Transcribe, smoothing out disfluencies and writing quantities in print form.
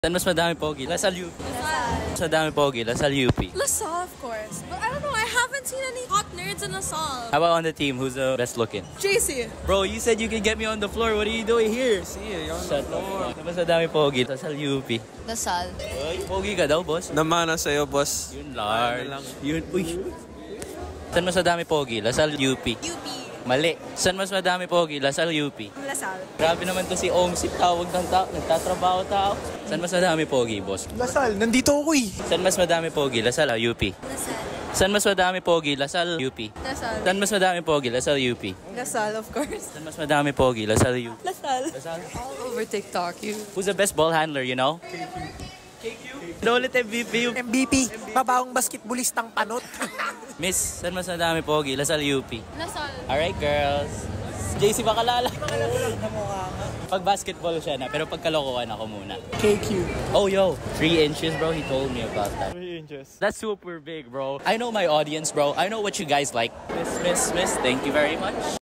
Saan mas madami pogi? Lasal UP. Mas madami pogi, Lasal UP. LaSalle, of course. But I don't know, I haven't seen any hot nerds in LaSalle. How about on the team? Who's the best looking? JC. Bro, you said you can get me on the floor. What are you doing here? See, you're on the floor. Mas madami pogi, Lasal UP. LaSalle. Uy, pogi ka daw, boss. Namana sa'yo, boss. Yun, large. Yun, uy. Saan mas madami pogi? Lasal UP. UP. Mali. Saan mas madami pogi? Lasal UP. LaSalle. Grabe naman to si Omsip, tawag ng tao. Nagtatrabaho tao. Saan mas madami pogi, boss? Lasal, nandito ako eh. Saan mas madami pogi? Lasal UP. LaSalle. Saan mas madami pogi? Lasal UP. LaSalle. Saan mas madami pogi? Lasal UP. LaSalle, of course. Saan mas madami pogi? Lasal UP. LaSalle. Lasal. All over TikTok, you. Who's the best ball handler, you know? Ano ulit MVP yung... MVP, mabawang basketballistang panot. Miss, saan mas madami pogi? Lasal UP. LaSalle. Alright, girls. JC, bakalala. Pag basketball siya na, pero pag kalokohan ako muna. KQ. Oh, yo. 3 inches, bro. He told me about that. 3 inches. That's super big, bro. I know my audience, bro. I know what you guys like. Miss. Thank you very much.